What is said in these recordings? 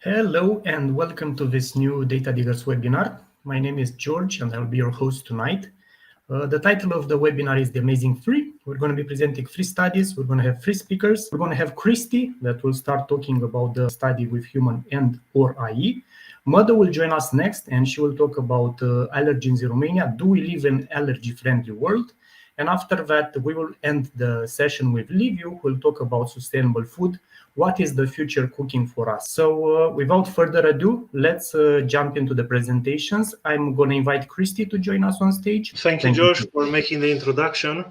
Hello and welcome to this new DataDiggers webinar. My name is George and I'll be your host tonight. The title of the webinar is The Amazing Three. We're going to be presenting three studies. We're going to have three speakers. We're going to have Cristi that will start talking about the study with human and or AI. Mada will join us next and she will talk about allergens in Romania. Do we live in an allergy-friendly world? And after that, we will end the session with Liviu, who will talk about sustainable food. What is the future cooking for us? So without further ado, let's jump into the presentations. I'm going to invite Cristi to join us on stage. Thank you, George, for making the introduction.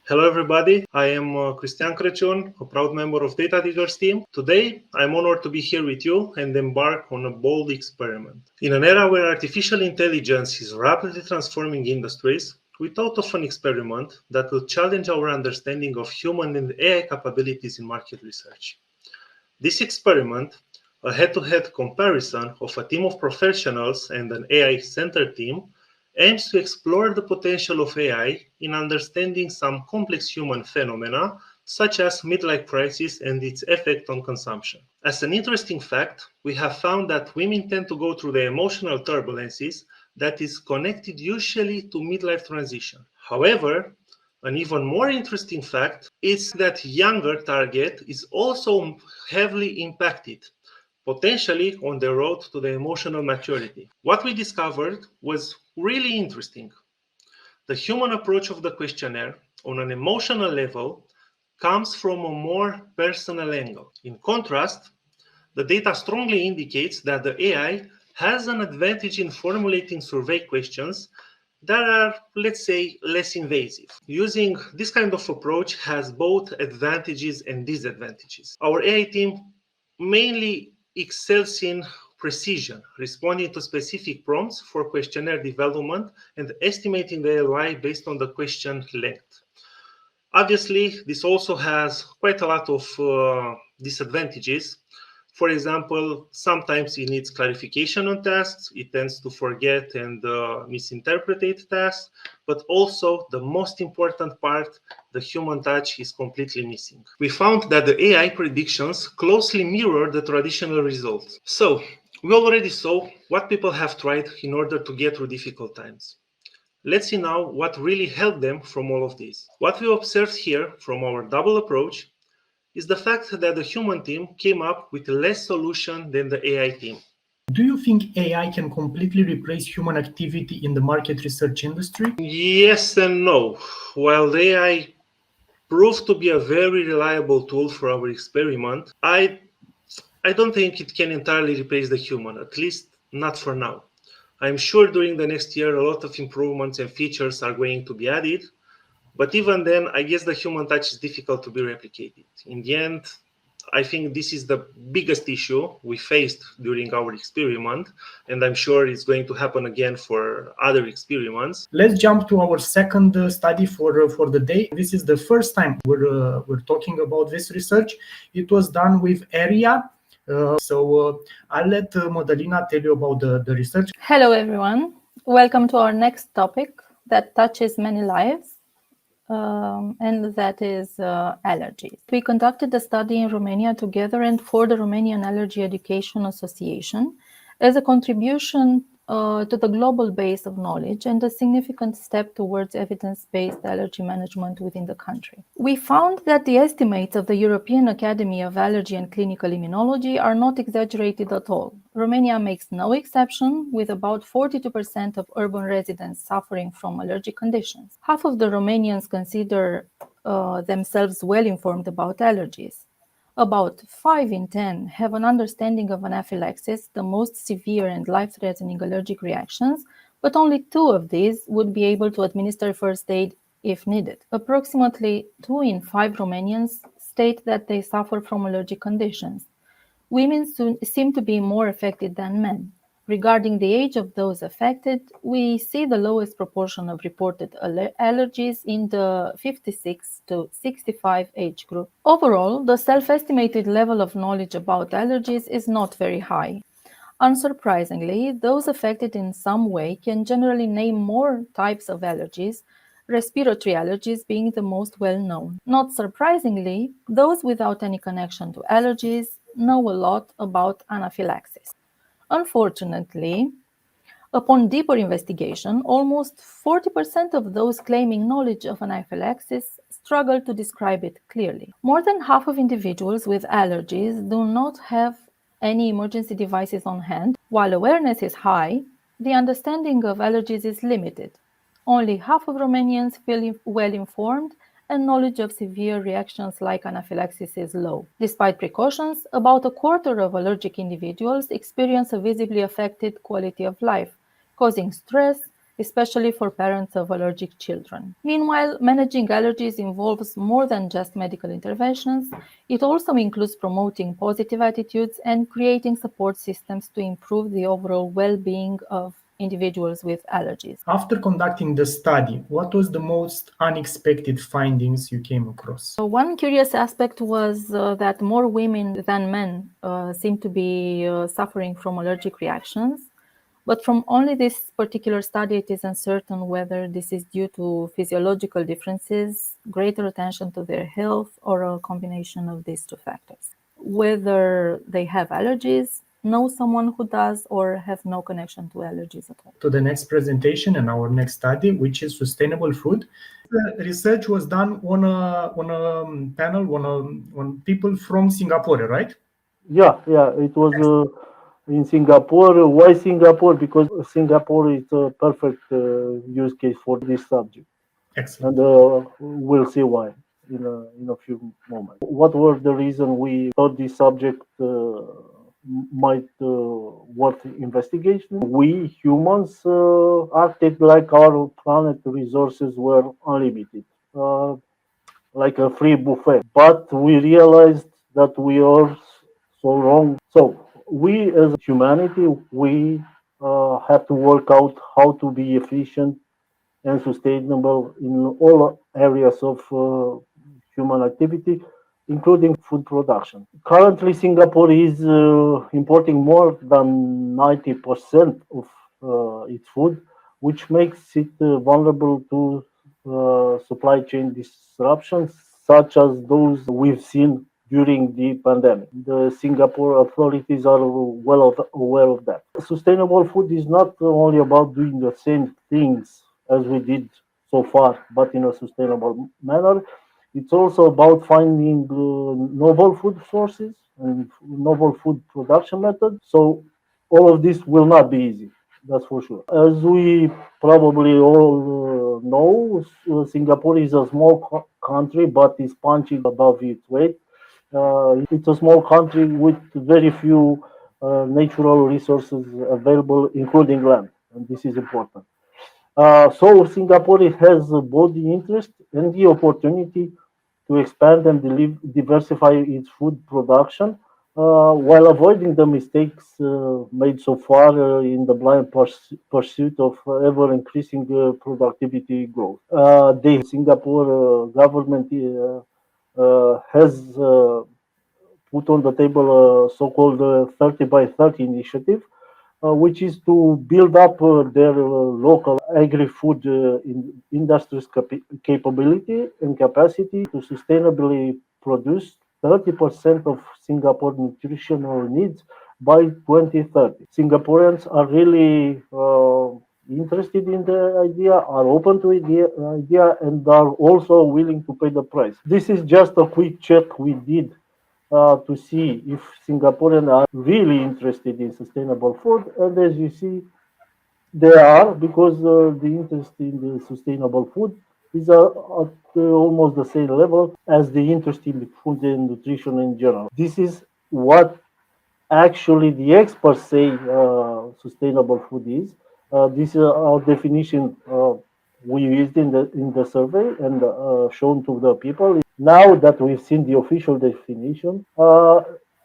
Hello, everybody. I am Cristian Craciun, a proud member of DataDiggers team. Today, I'm honored to be here with you and embark on a bold experiment. In an era where artificial intelligence is rapidly transforming industries, we thought of an experiment that will challenge our understanding of human and AI capabilities in market research. This experiment, a head-to-head comparison of a team of professionals and an AI-centered team, aims to explore the potential of AI in understanding some complex human phenomena, such as midlife crisis and its effect on consumption. As an interesting fact, we have found that women tend to go through the emotional turbulences that is connected usually to midlife transition. However, an even more interesting fact is that younger target is also heavily impacted, potentially on the road to the emotional maturity. What we discovered was really interesting. The human approach of the questionnaire on an emotional level comes from a more personal angle. In contrast, the data strongly indicates that the AI has an advantage in formulating survey questions that are, let's say, less invasive. Using this kind of approach has both advantages and disadvantages. Our AI team mainly excels in precision, responding to specific prompts for questionnaire development and estimating the ROI based on the question length. Obviously, this also has quite a lot of disadvantages. For example, sometimes it needs clarification on tasks, it tends to forget and misinterpret tasks, but also the most important part, the human touch, is completely missing. We found that the AI predictions closely mirror the traditional results. So, we already saw what people have tried in order to get through difficult times. Let's see now what really helped them from all of this. What we observed here from our double approach is the fact that the human team came up with less solution than the AI team. Do you think AI can completely replace human activity in the market research industry? Yes and no. While the AI proved to be a very reliable tool for our experiment, I don't think it can entirely replace the human, at least not for now. I'm sure during the next year a lot of improvements and features are going to be added, but even then, I guess the human touch is difficult to be replicated. In the end, I think this is the biggest issue we faced during our experiment, and I'm sure it's going to happen again for other experiments. Let's jump to our second study for the day. This is the first time we're talking about this research. It was done with area. I'll let Madalina tell you about the research. Hello, everyone. Welcome to our next topic that touches many lives, and that is allergies. We conducted the study in Romania together and for the Romanian Allergy Education Association as a contribution to the global base of knowledge and a significant step towards evidence-based allergy management within the country. We found that the estimates of the European Academy of Allergy and Clinical Immunology are not exaggerated at all. Romania makes no exception, with about 42% of urban residents suffering from allergic conditions. Half of the Romanians consider themselves well-informed about allergies. About 5 in 10 have an understanding of anaphylaxis, the most severe and life-threatening allergic reactions, but only 2 of these would be able to administer first aid if needed. Approximately 2 in 5 Romanians state that they suffer from allergic conditions. Women seem to be more affected than men. Regarding the age of those affected, we see the lowest proportion of reported allergies in the 56 to 65 age group. Overall, the self-estimated level of knowledge about allergies is not very high. Unsurprisingly, those affected in some way can generally name more types of allergies, respiratory allergies being the most well-known. Not surprisingly, those without any connection to allergies know a lot about anaphylaxis. Unfortunately, upon deeper investigation, almost 40% of those claiming knowledge of anaphylaxis struggle to describe it clearly. More than half of individuals with allergies do not have any emergency devices on hand. While awareness is high, the understanding of allergies is limited. Only half of Romanians feel well informed, and knowledge of severe reactions like anaphylaxis is low. Despite precautions, about a quarter of allergic individuals experience a visibly affected quality of life, causing stress, especially for parents of allergic children. Meanwhile, managing allergies involves more than just medical interventions. It also includes promoting positive attitudes and creating support systems to improve the overall well-being of individuals with allergies. After conducting the study, what was the most unexpected findings you came across? So one curious aspect was that more women than men seem to be suffering from allergic reactions. But from only this particular study, it is uncertain whether this is due to physiological differences, greater attention to their health, or a combination of these two factors. Whether they have allergies, know someone who does, or have no connection to allergies at all. To the next presentation and our next study, which is sustainable food. The research was done on a panel on people from Singapore, right? Yeah, it was in Singapore. Why Singapore? Because Singapore is a perfect use case for this subject, Excellent. and we'll see why in a few moments. What were the reason we thought this subject might worth investigation? We humans acted like our planet resources were unlimited. Like a free buffet. But we realized that we are so wrong. So we as humanity, we have to work out how to be efficient and sustainable in all areas of human activity, including food production. Currently, Singapore is importing more than 90% of its food, which makes it vulnerable to supply chain disruptions, such as those we've seen during the pandemic. The Singapore authorities are well aware of that. Sustainable food is not only about doing the same things as we did so far, but in a sustainable manner. It's also about finding novel food sources and novel food production methods. So all of this will not be easy, that's for sure. As we probably all know, Singapore is a small country, but is punching above its weight. It's a small country with very few natural resources available, including land, and this is important. So Singapore has both the interest and the opportunity to expand and diversify its food production while avoiding the mistakes made so far in the blind pursuit of ever increasing productivity growth. The Singapore government has put on the table a so-called 30 by 30 initiative, which is to build up their local agri-food industry's capability and capacity to sustainably produce 30% of Singapore nutritional needs by 2030. Singaporeans are really interested in the idea, are open to the idea, and are also willing to pay the price. This is just a quick check we did to see if Singaporeans are really interested in sustainable food. And as you see, they are, because the interest in the sustainable food is at almost the same level as the interest in food and nutrition in general. This is what actually the experts say sustainable food is. This is our definition we used in the survey and shown to the people. Now that we've seen the official definition,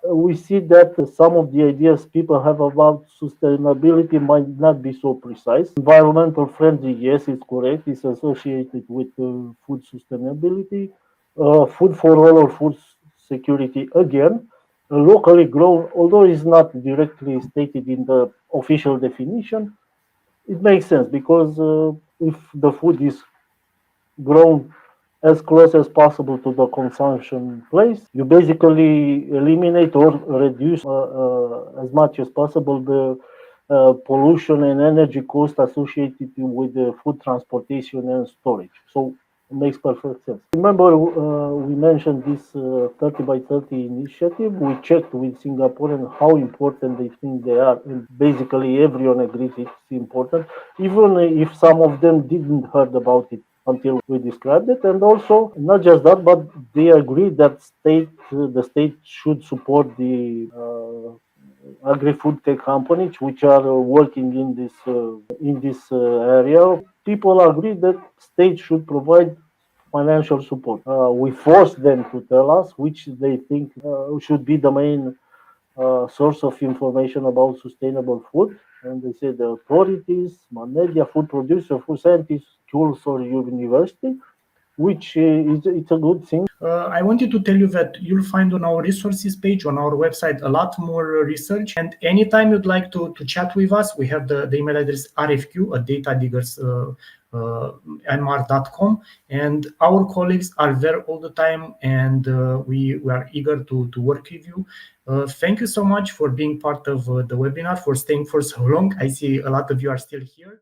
we see that some of the ideas people have about sustainability might not be so precise. Environmental friendly, yes, it's correct. It's associated with food sustainability. Food for all or food security, again. Locally grown, although it's not directly stated in the official definition, it makes sense because if the food is grown as close as possible to the consumption place. You basically eliminate or reduce as much as possible the pollution and energy cost associated with the food transportation and storage. So it makes perfect sense. Remember, we mentioned this 30 by 30 initiative. We checked with Singaporeans how important they think they are, and basically everyone agrees it's important, even if some of them didn't heard about it until we described it. And also, not just that, but they agree that the state should support the agri-food tech companies which are working in this area. People agree that state should provide financial support. We force them to tell us which they think should be the main source of information about sustainable food. And they say the authorities, mass media, food producer, food scientists, schools or university, which it's a good thing. I wanted to tell you that you'll find on our resources page on our website a lot more research. And anytime you'd like to chat with us, we have the email address rfq@datadiggers.mr.com. And our colleagues are there all the time, and we are eager to work with you. Thank you so much for being part of the webinar, for staying for so long. I see a lot of you are still here.